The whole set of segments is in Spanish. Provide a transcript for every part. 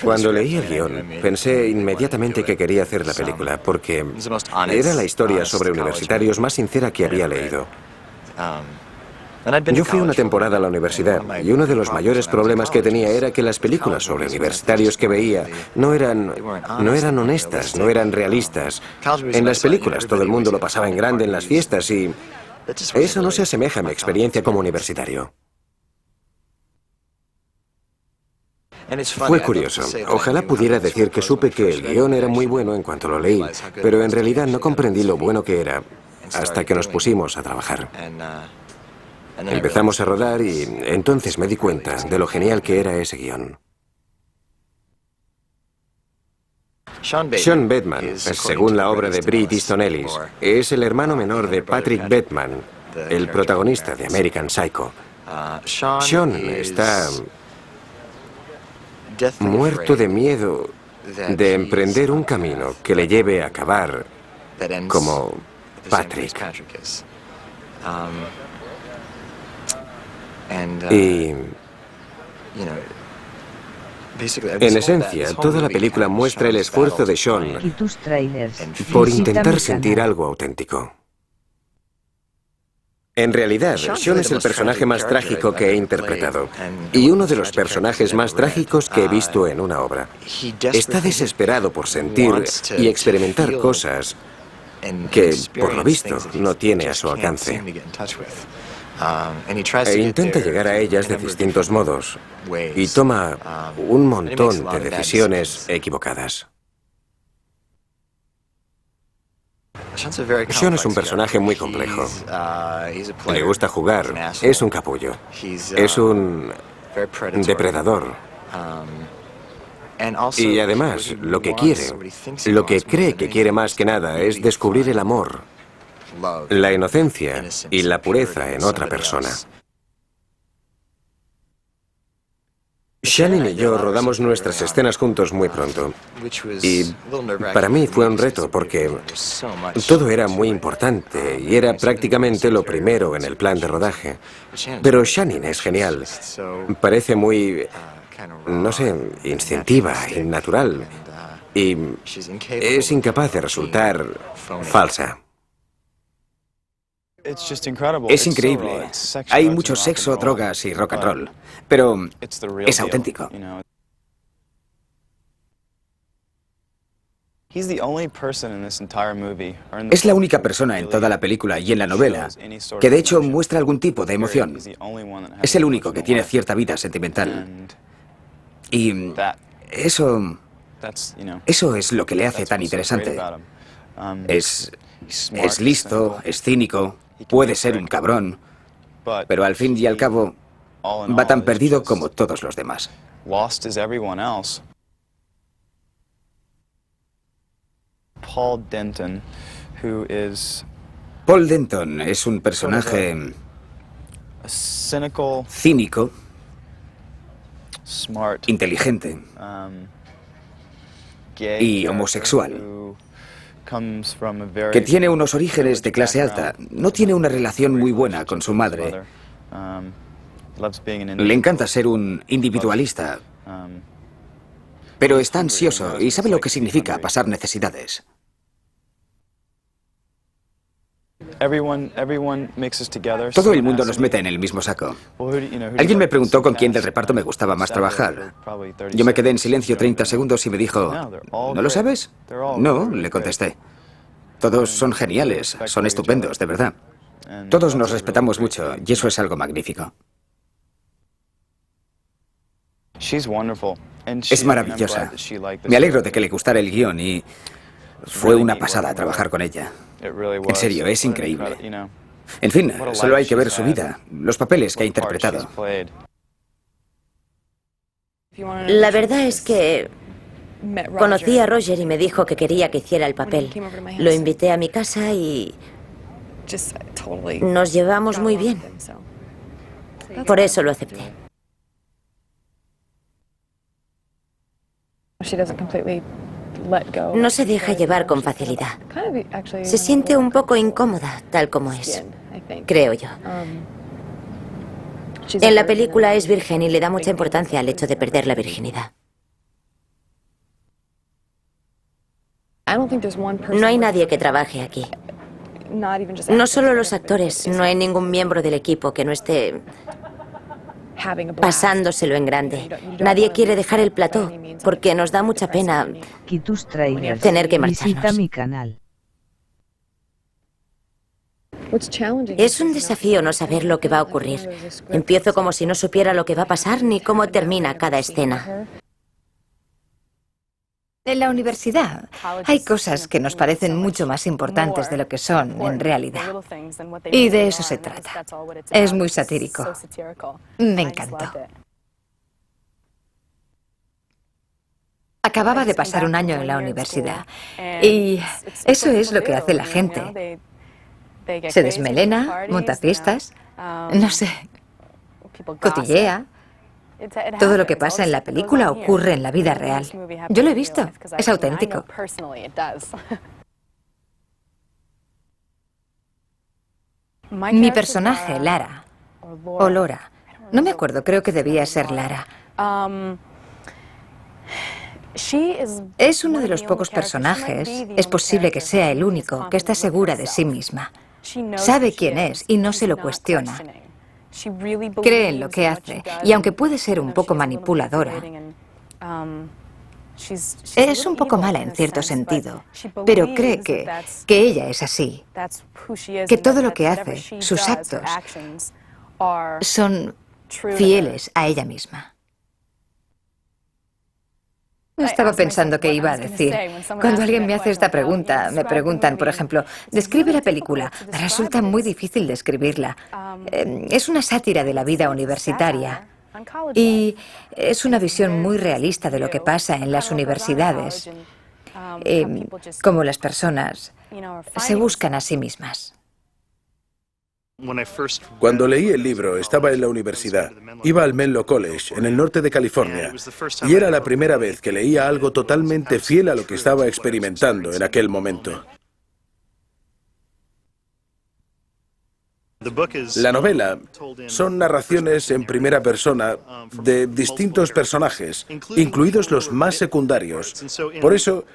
Cuando leí el guión, pensé inmediatamente que quería hacer la película, porque era la historia sobre universitarios más sincera que había leído. Yo fui una temporada a la universidad y uno de los mayores problemas que tenía era que las películas sobre universitarios que veía no eran honestas, no eran realistas. En las películas todo el mundo lo pasaba en grande en las fiestas y eso no se asemeja a mi experiencia como universitario. Fue curioso. Ojalá pudiera decir que supe que el guión era muy bueno en cuanto lo leí, pero en realidad no comprendí lo bueno que era hasta que nos pusimos a trabajar. Empezamos a rodar y entonces me di cuenta de lo genial que era ese guión. Sean Bateman, según la obra de Bret Easton Ellis, es el hermano menor de Patrick Bateman, el protagonista de American Psycho. Sean está muerto de miedo de emprender un camino que le lleve a acabar como Patrick. Y en esencia, toda la película muestra el esfuerzo de Sean por intentar sentir algo auténtico. En realidad, Sean es el personaje más trágico que he interpretado y uno de los personajes más trágicos que he visto en una obra. Está desesperado por sentir y experimentar cosas que, por lo visto, no tiene a su alcance. E intenta llegar a ellas de distintos modos y toma un montón de decisiones equivocadas. Sean es un personaje muy complejo. Le gusta jugar, es un capullo, es un depredador. Y además, lo que cree que quiere más que nada es descubrir el amor, la inocencia y la pureza en otra persona. Shannon y yo rodamos nuestras escenas juntos muy pronto. Y para mí fue un reto porque todo era muy importante y era prácticamente lo primero en el plan de rodaje. Pero Shannon es genial. Parece muy, no sé, instintiva y natural. Y es incapaz de resultar falsa. Es increíble. Hay mucho sexo, drogas y rock and roll, pero es auténtico. Es la única persona en toda la película y en la novela que de hecho muestra algún tipo de emoción. Es el único que tiene cierta vida sentimental. Y eso es lo que le hace tan interesante. Es listo, es cínico, puede ser un cabrón, pero al fin y al cabo va tan perdido como todos los demás. Paul Denton es un personaje cínico, inteligente y homosexual, que tiene unos orígenes de clase alta. No tiene una relación muy buena con su madre. Le encanta ser un individualista, pero está ansioso y sabe lo que significa pasar necesidades. Todo el mundo nos mete en el mismo saco. Alguien me preguntó con quién del reparto me gustaba más trabajar. Yo me quedé en silencio 30 segundos y me dijo, ¿no lo sabes? No, le contesté. Todos son geniales, son estupendos, de verdad. Todos nos respetamos mucho y eso es algo magnífico. Es maravillosa. Me alegro de que le gustara el guión y fue una pasada trabajar con ella. En serio, es increíble. En fin, solo hay que ver su vida, los papeles que ha interpretado. La verdad es que conocí a Roger y me dijo que quería que hiciera el papel. Lo invité a mi casa y nos llevamos muy bien. Por eso lo acepté. No se deja llevar con facilidad. Se siente un poco incómoda, tal como es, creo yo. En la película es virgen y le da mucha importancia al hecho de perder la virginidad. No hay nadie que trabaje aquí. No solo los actores, no hay ningún miembro del equipo que no esté pasándoselo en grande. Nadie quiere dejar el plató porque nos da mucha pena tener que marcharnos. Visita mi canal. Es un desafío no saber lo que va a ocurrir. Empiezo como si no supiera lo que va a pasar ni cómo termina cada escena. En la universidad hay cosas que nos parecen mucho más importantes de lo que son en realidad. Y de eso se trata. Es muy satírico. Me encantó. Acababa de pasar un año en la universidad y eso es lo que hace la gente. Se desmelena, monta fiestas, no sé, cotillea. Todo lo que pasa en la película ocurre en la vida real. Yo lo he visto, es auténtico. Mi personaje, Lara, o Lora, no me acuerdo, creo que debía ser Lara. Es uno de los pocos personajes, es posible que sea el único, que está segura de sí misma. Sabe quién es y no se lo cuestiona. Cree en lo que hace y aunque puede ser un poco manipuladora, es un poco mala en cierto sentido, pero cree que ella es así, que todo lo que hace, sus actos, son fieles a ella misma. Estaba pensando qué iba a decir. Cuando alguien me hace esta pregunta, me preguntan, por ejemplo, describe la película. Resulta muy difícil describirla. Es una sátira de la vida universitaria. Y es una visión muy realista de lo que pasa en las universidades. Cómo las personas se buscan a sí mismas. Cuando leí el libro, estaba en la universidad. Iba al Menlo College, en el norte de California, y era la primera vez que leía algo totalmente fiel a lo que estaba experimentando en aquel momento. La novela son narraciones en primera persona de distintos personajes, incluidos los más secundarios. Por eso,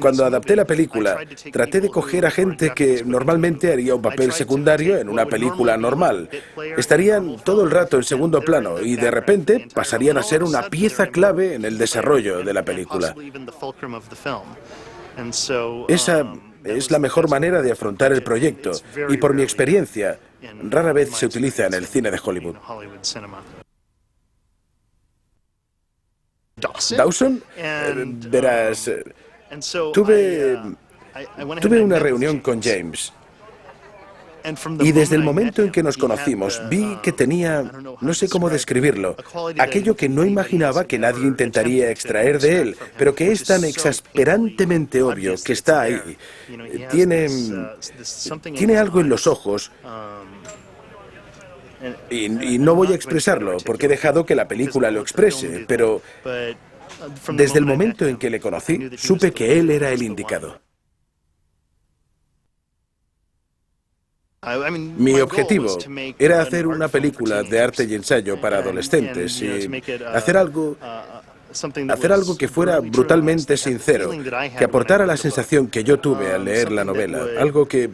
cuando adapté la película, traté de coger a gente que normalmente haría un papel secundario en una película normal. Estarían todo el rato en segundo plano y de repente pasarían a ser una pieza clave en el desarrollo de la película. Esa es la mejor manera de afrontar el proyecto y por mi experiencia, rara vez se utiliza en el cine de Hollywood. ¿Dawson? Verás, tuve una reunión con James. Y desde el momento en que nos conocimos, vi que tenía, no sé cómo describirlo, aquello que no imaginaba que nadie intentaría extraer de él, pero que es tan exasperantemente obvio que está ahí. Tiene algo en los ojos. Y no voy a expresarlo porque he dejado que la película lo exprese, pero desde el momento en que le conocí, supe que él era el indicado. Mi objetivo era hacer una película de arte y ensayo para adolescentes y hacer algo que fuera brutalmente sincero, que aportara la sensación que yo tuve al leer la novela, algo que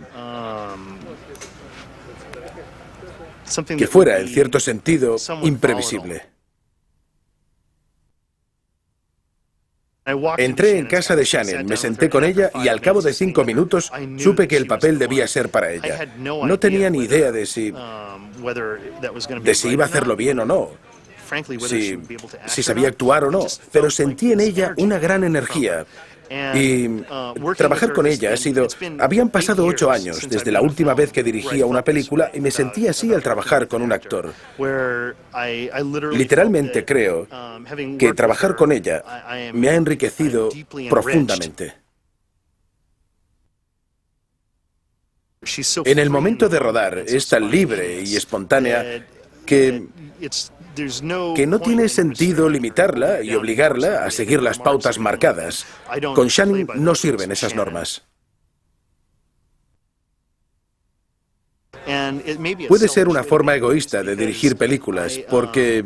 fuera, en cierto sentido, imprevisible. Entré en casa de Shannon, me senté con ella y al cabo de 5 minutos supe que el papel debía ser para ella. No tenía ni idea de si iba a hacerlo bien o no, si sabía actuar o no, pero sentí en ella una gran energía. Y trabajar con ella habían pasado 8 años desde la última vez que dirigía una película y me sentí así al trabajar con un actor. Literalmente creo que trabajar con ella me ha enriquecido profundamente. En el momento de rodar es tan libre y espontánea que no tiene sentido limitarla y obligarla a seguir las pautas marcadas. Con Shannon no sirven esas normas. Puede ser una forma egoísta de dirigir películas, porque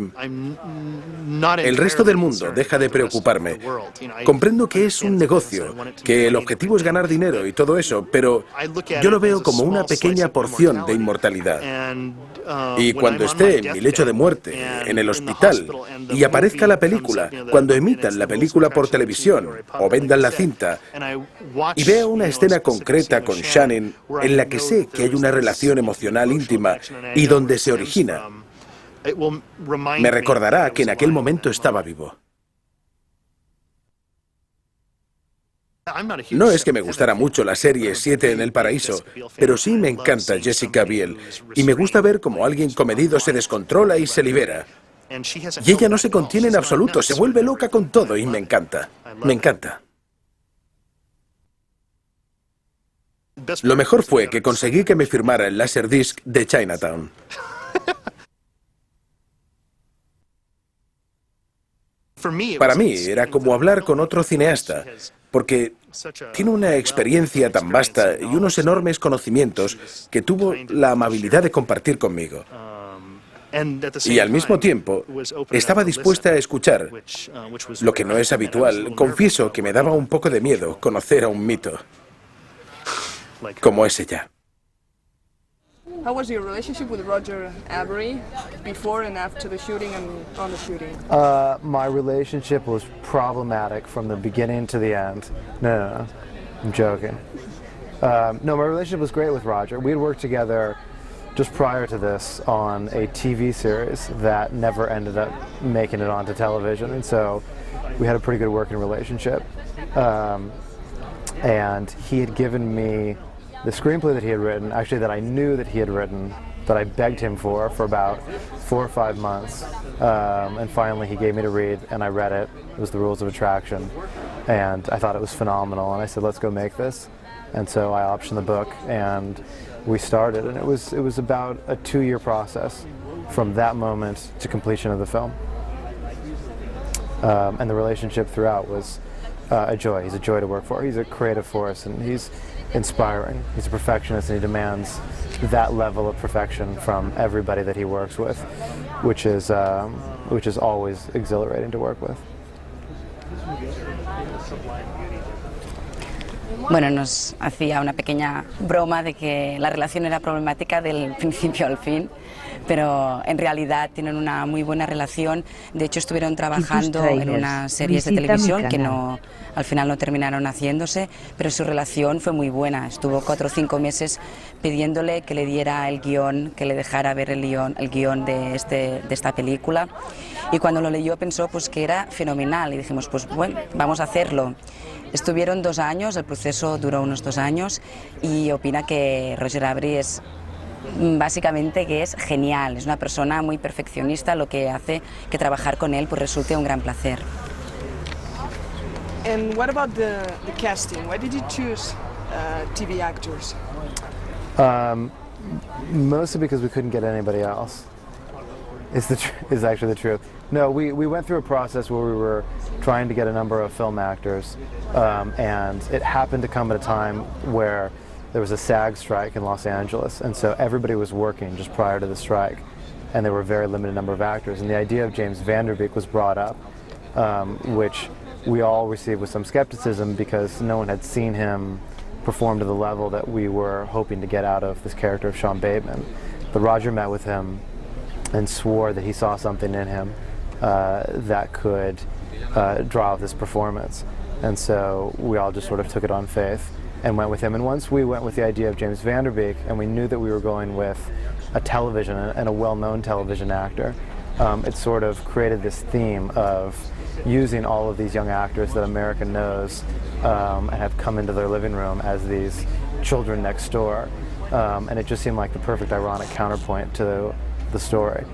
el resto del mundo deja de preocuparme. Comprendo que es un negocio, que el objetivo es ganar dinero y todo eso, pero yo lo veo como una pequeña porción de inmortalidad. Y cuando esté en mi lecho de muerte, en el hospital, y aparezca la película, cuando emitan la película por televisión o vendan la cinta, y vea una escena concreta con Shannon en la que sé que hay una relación emocional íntima y donde se origina, me recordará que en aquel momento estaba vivo. No es que me gustara mucho la serie 7 en el paraíso, pero sí me encanta Jessica Biel, y me gusta ver cómo alguien comedido se descontrola y se libera. Y ella no se contiene en absoluto, se vuelve loca con todo y me encanta. Me encanta. Lo mejor fue que conseguí que me firmara el Laserdisc de Chinatown. Para mí era como hablar con otro cineasta, porque tiene una experiencia tan vasta y unos enormes conocimientos que tuvo la amabilidad de compartir conmigo. Y al mismo tiempo estaba dispuesta a escuchar, lo que no es habitual. Confieso que me daba un poco de miedo conocer a un mito como es ella. How was your relationship with Roger Avery before and after the shooting and on the shooting? My relationship was problematic from the beginning to the end. No, I'm joking. No, my relationship was great with Roger. We had worked together just prior to this on a TV series that never ended up making it onto television, and so we had a pretty good working relationship. And he had given me the screenplay that he had written, actually that I knew that he had written, that I begged him for about 4 or 5 months. And finally he gave me to read, and I read it. It was The Rules of Attraction. And I thought it was phenomenal, and I said, let's go make this. And so I optioned the book, and we started, and it was about a 2-year process from that moment to completion of the film. And the relationship throughout was a joy. He's a joy to work for. He's a creative force, and he's inspiring. He's a perfectionist, and he demands that level of perfection from everybody that he works with, which is always exhilarating to work with. Bueno, nos hacía una pequeña broma de que la relación era problemática del principio al fin, pero en realidad tienen una muy buena relación. De hecho, estuvieron trabajando en unas series de televisión que al final no terminaron haciéndose, pero su relación fue muy buena. Estuvo 4 o 5 meses pidiéndole que le diera el guión, que le dejara ver el guión de esta película. Y cuando lo leyó pensó pues que era fenomenal y dijimos, pues bueno, vamos a hacerlo. Estuvieron 2 años, el proceso duró unos 2 años y opina que Roger Avery es básicamente que es genial, es una persona muy perfeccionista, lo que hace que trabajar con él pues resulte un gran placer. And what about the casting? Why did you choose TV actors? Mostly because we couldn't get anybody else. Is actually the truth. No, we went through a process where we were trying to get a number of film actors, and it happened to come at a time where there was a SAG strike in Los Angeles, and so everybody was working just prior to the strike, and there were a very limited number of actors. And the idea of James Van Der Beek was brought up, which we all received with some skepticism because no one had seen him perform to the level that we were hoping to get out of this character of Sean Bateman. But Roger met with him and swore that he saw something in him that could draw out this performance. And so we all just sort of took it on faith and went with him. And once we went with the idea of James Van Der Beek, and we knew that we were going with a television and a well-known television actor, it sort of created this theme of using all of these young actors that America knows and have come into their living room as these children next door. And it just seemed like the perfect ironic counterpoint to the story.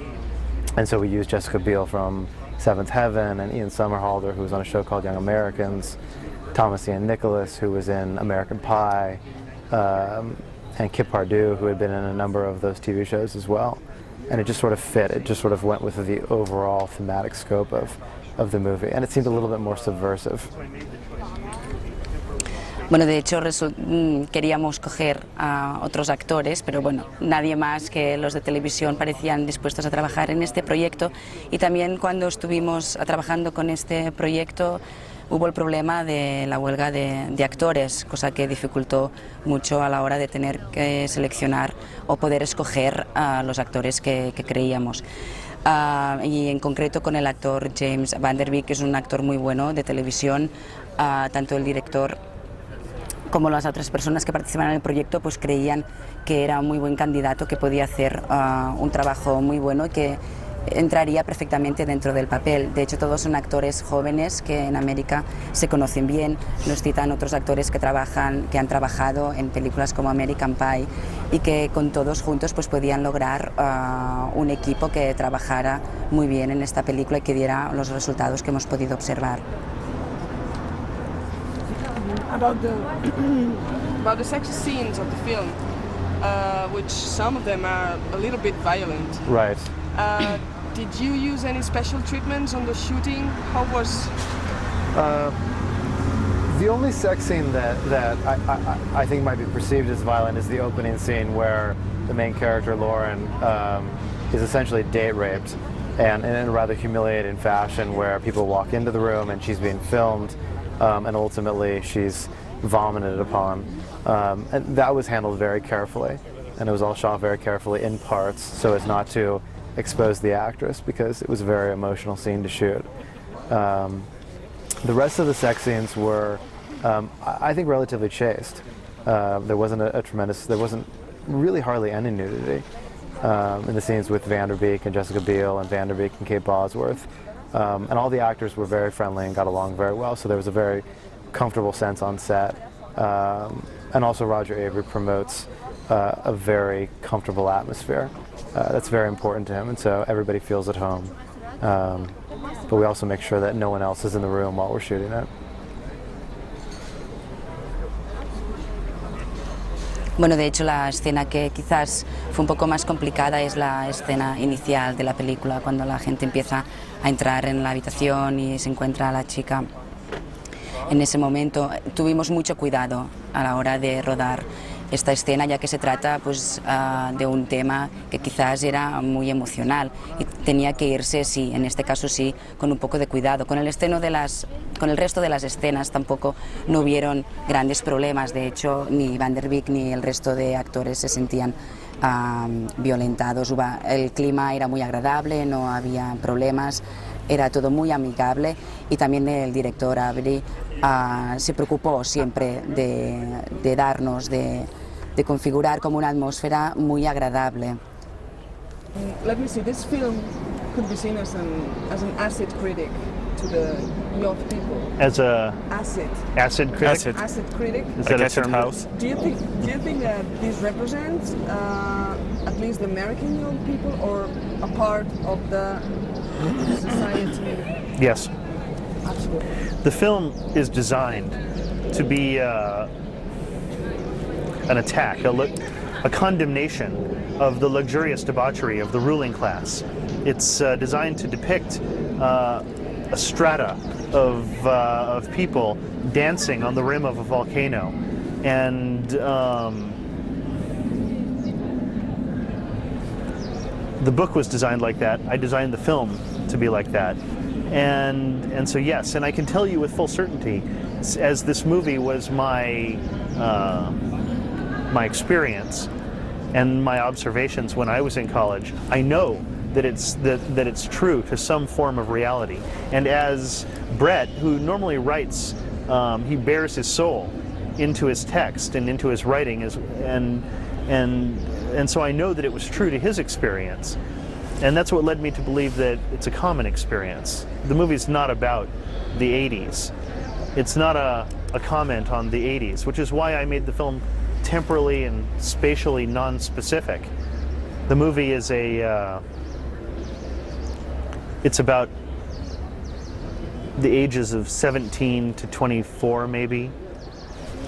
And so we used Jessica Biel from Seventh Heaven, and Ian Somerhalder, who was on a show called Young Americans, Thomas Ian Nicholas, who was in American Pie, and Kip Pardue, who had been in a number of those TV shows as well. And it just sort of fit. It just sort of went with the overall thematic scope of the movie, and it seemed a little bit more subversive. Bueno, de hecho queríamos coger a otros actores, pero bueno, nadie más que los de televisión parecían dispuestos a trabajar en este proyecto, y también cuando estuvimos trabajando con este proyecto hubo el problema de la huelga de actores, cosa que dificultó mucho a la hora de tener que seleccionar o poder escoger a los actores que creíamos. Y en concreto con el actor James Van Der Beek, que es un actor muy bueno de televisión, tanto el director como las otras personas que participan en el proyecto pues creían que era un muy buen candidato, que podía hacer un trabajo muy bueno y que entraría perfectamente dentro del papel. De hecho, todos son actores jóvenes que en América se conocen bien. Nos citan otros actores que han trabajado en películas como American Pie, y que con todos juntos pues podían lograr un equipo que trabajara muy bien en esta película y que diera los resultados que hemos podido observar. About the sex scenes of the film, which some of them are a little bit violent. Right. Did you use any special treatments on the shooting? How was? The only sex scene that I think might be perceived as violent is the opening scene where the main character, Lauren, is essentially date raped, and in a rather humiliating fashion, where people walk into the room and she's being filmed, and ultimately she's vomited upon. And that was handled very carefully, and it was all shot very carefully in parts so as not to expose the actress, because it was a very emotional scene to shoot. The rest of the sex scenes were, I think, relatively chaste. There wasn't there wasn't really hardly any nudity in the scenes with Van Der Beek and Jessica Biel and Van Der Beek and Kate Bosworth. And all the actors were very friendly and got along very well, so there was a very comfortable sense on set. And also Roger Avery promotes a very comfortable atmosphere. That's very important to him, and so everybody feels at home. But we also make sure that no one else is in the room while we're shooting it. Bueno, de hecho la escena que quizás fue un poco más complicada es la escena inicial de la película, cuando la gente empieza a entrar en la habitación y se encuentra a la chica. En ese momento tuvimos mucho cuidado a la hora de rodar esta escena, ya que se trata pues, de un tema que quizás era muy emocional y tenía que irse, sí, en este caso sí, con un poco de cuidado. Con el resto de las escenas tampoco no hubieron grandes problemas. De hecho, ni Van Der Beek ni el resto de actores se sentían violentados. El clima era muy agradable, no había problemas, era todo muy amigable, y también el director Avery se preocupó siempre de darnos, de configurar como una atmósfera muy agradable. Let me see. This film could be seen as an acid critic to the young people. As a acid critic. Acid critic. Is that a term? House? Do you think that this represents at least the American young people, or a part of the society? Yes. Absolutely. The film is designed to be an attack, a condemnation of the luxurious debauchery of the ruling class. It's designed to depict a strata of people dancing on the rim of a volcano, and the book was designed like that. I designed the film to be like that. And so yes, and I can tell you with full certainty, as this movie was my experience and my observations when I was in college, I know that it's true to some form of reality. And as Brett, who normally writes, he bears his soul into his text and into his writing, and so I know that it was true to his experience. And that's what led me to believe that it's a common experience. The movie's not about the 80s. It's not a comment on the 80s, which is why I made the film temporally and spatially non-specific. The movie is it's about the ages of 17 to 24 maybe.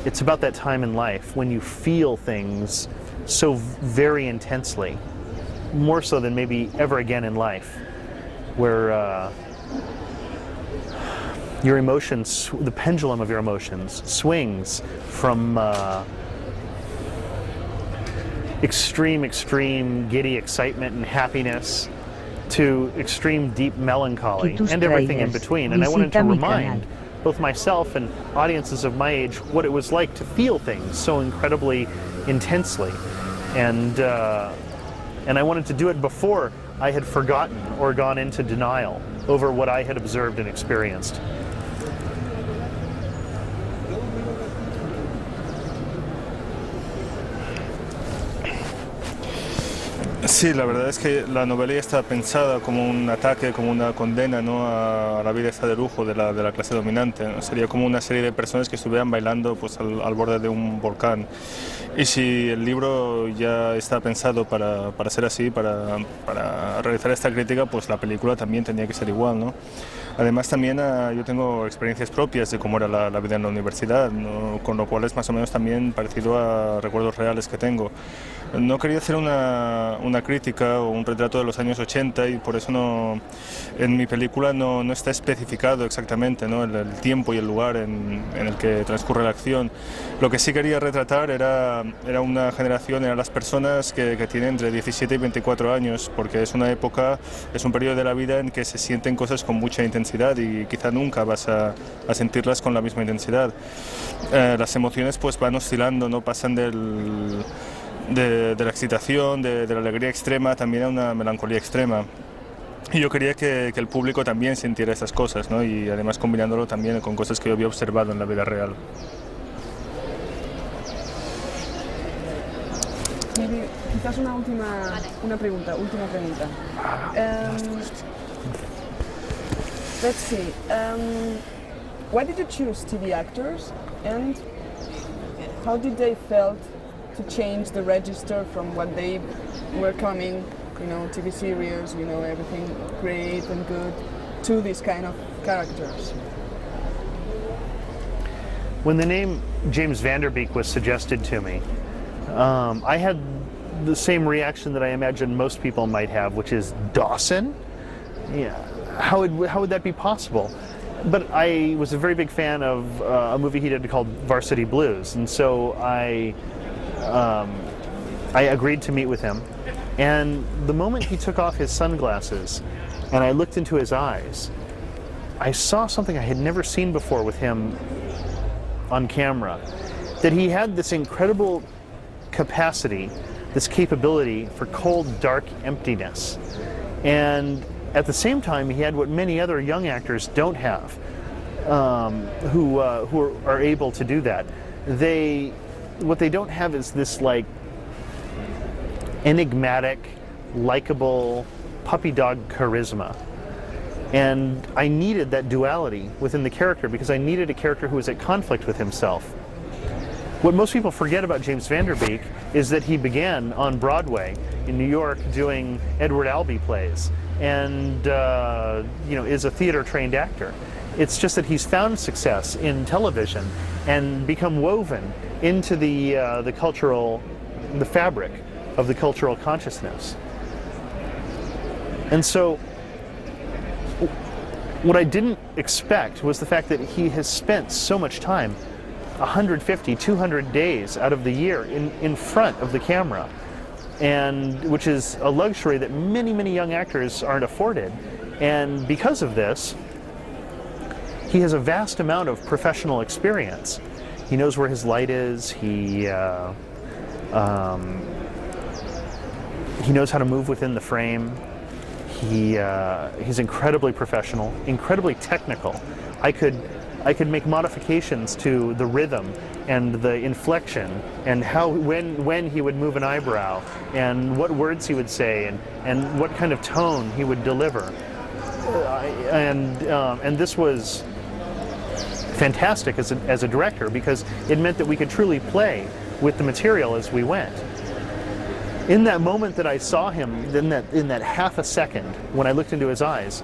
It's about that time in life when you feel things so very intensely, more so than maybe ever again in life, where your emotions, the pendulum of your emotions swings from extreme giddy excitement and happiness to extreme deep melancholy and everything in between. And I wanted to remind both myself and audiences of my age what it was like to feel things so incredibly intensely. And I wanted to do it before I had forgotten or gone into denial over what I had observed and experienced. Sí, la verdad es que la novela ya está pensada como un ataque, como una condena, ¿no?, a la vida esta de lujo de la clase dominante, ¿no? Sería como una serie de personas que estuvieran bailando pues, al borde de un volcán. Y si el libro ya está pensado para ser así, para realizar esta crítica, pues la película también tenía que ser igual, ¿no? Además también yo tengo experiencias propias de cómo era la vida en la universidad, ¿no?, con lo cual es más o menos también parecido a recuerdos reales que tengo. No quería hacer una crítica o un retrato de los años 80 y por eso en mi película no está especificado exactamente, ¿no?, el tiempo y el lugar en el que transcurre la acción. Lo que sí quería retratar era una generación, eran las personas que tienen entre 17 y 24 años, porque es una época, es un periodo de la vida en que se sienten cosas con mucha intensidad y quizá nunca vas a sentirlas con la misma intensidad. Las emociones pues van oscilando, no pasan de la excitación, de la alegría extrema también a una melancolía extrema. Y yo quería que el público también sintiera estas cosas, ¿no?, y además combinándolo también con cosas que yo había observado en la vida real. Quizás una pregunta. Let's see. Why did you choose TV actors, and how did they felt to change the register from what they were coming, TV series, everything great and good, to these kind of characters? When the name James Van Der Beek was suggested to me, I had the same reaction that I imagine most people might have, which is, Dawson? Yeah, how would that be possible? But I was a very big fan of a movie he did called Varsity Blues, and so I agreed to meet with him. And the moment he took off his sunglasses and I looked into his eyes, I saw something I had never seen before with him on camera, that he had this incredible capacity, this capability for cold, dark emptiness. And at the same time, he had what many other young actors don't have, who are able to do that. What they don't have is this like enigmatic, likable, puppy dog charisma. And I needed that duality within the character because I needed a character who was at conflict with himself. What most people forget about James Van Der Beek is that he began on Broadway in New York doing Edward Albee plays and is a theater-trained actor. It's just that he's found success in television and become woven into the fabric of the cultural consciousness. And so what I didn't expect was the fact that he has spent so much time, 150, 200 days out of the year in front of the camera, and which is a luxury that many, many young actors aren't afforded. And because of this, he has a vast amount of professional experience. He knows where his light is. He knows how to move within the frame. He's incredibly professional, incredibly technical. I could make modifications to the rhythm and the inflection and when he would move an eyebrow and what words he would say and what kind of tone he would deliver. And this was fantastic as a director because it meant that we could truly play with the material as we went. In that moment that I saw him, in that half a second when I looked into his eyes,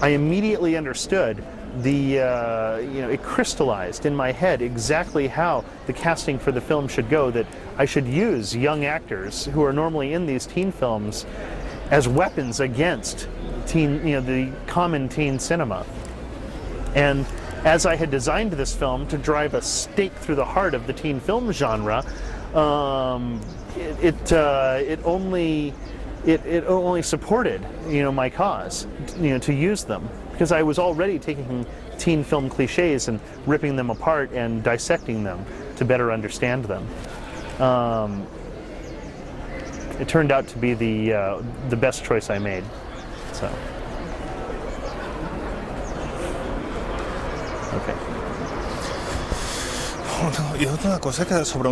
I immediately understood it crystallized in my head exactly how the casting for the film should go, that I should use young actors who are normally in these teen films as weapons against the common teen cinema. And as I had designed this film to drive a stake through the heart of the teen film genre, it only supported, my cause, to use them, because I was already taking teen film cliches and ripping them apart and dissecting them to better understand them. It turned out to be the best choice I made. So. Okay. I una cosa que sobre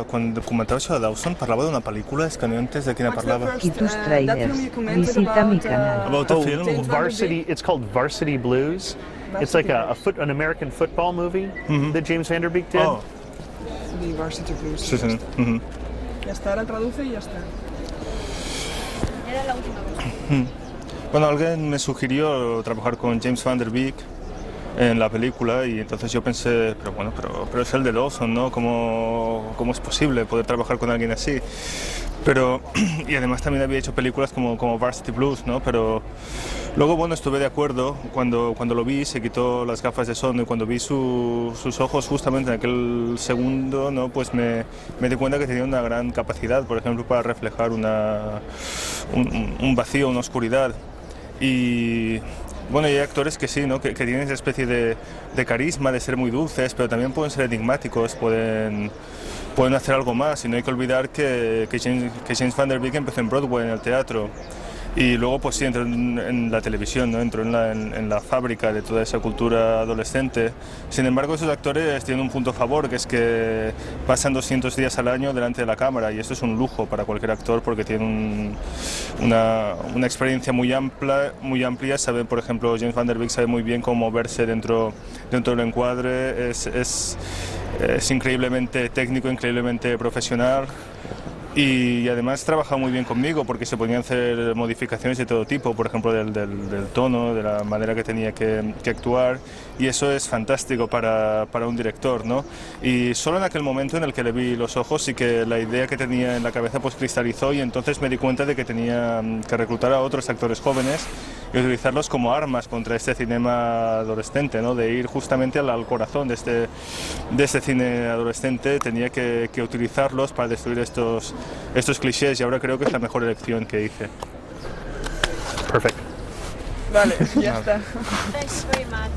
quan comentava això de Dawson, parlava d'una pel·lícula, és que no he entès de quina parlava. Quins trailers? Visita mi canal. About a film? Varsity, it's called Varsity Blues. It's like an American football movie that James Van Der Beek did. Oh. The Varsity Blues. Sí. Ya está, ahora traduce y ya está. Era la última cosa. Bueno, alguien me sugirió trabajar con James Van Der Beek en la película y entonces yo pensé, pero es el de Dawson, ¿no? ¿Cómo es posible poder trabajar con alguien así? Y además también había hecho películas como Varsity Blues, ¿no? Pero luego, bueno, estuve de acuerdo cuando lo vi, se quitó las gafas de sol y cuando vi sus ojos justamente en aquel segundo, ¿no? Pues me di cuenta que tenía una gran capacidad, por ejemplo, para reflejar un vacío, una oscuridad. Y bueno, hay actores que sí, ¿no? que tienen esa especie de carisma, de ser muy dulces, pero también pueden ser enigmáticos, pueden hacer algo más. Y no hay que olvidar que James Van Der Beek empezó en Broadway, en el teatro. Y luego pues sí, entró en la televisión, ¿no? Entró en la fábrica de toda esa cultura adolescente. Sin embargo, esos actores tienen un punto a favor, que es que pasan 200 días al año delante de la cámara, y esto es un lujo para cualquier actor porque tienen una experiencia muy amplia. Sabe, por ejemplo, James Van Der Beek sabe muy bien cómo moverse dentro del encuadre, es increíblemente técnico, increíblemente profesional. Y además trabaja muy bien conmigo porque se podían hacer modificaciones de todo tipo, por ejemplo del tono, de la manera que tenía que actuar, y eso es fantástico para un director, ¿no? Y solo en aquel momento en el que le vi los ojos y que la idea que tenía en la cabeza pues cristalizó, y entonces me di cuenta de que tenía que reclutar a otros actores jóvenes y utilizarlos como armas contra este cinema adolescente, ¿no? De ir justamente al corazón de este cine adolescente. Tenía que utilizarlos para destruir estos clichés, y ahora creo que es la mejor elección que hice. Perfect. Vale, ya está. Thanks very much.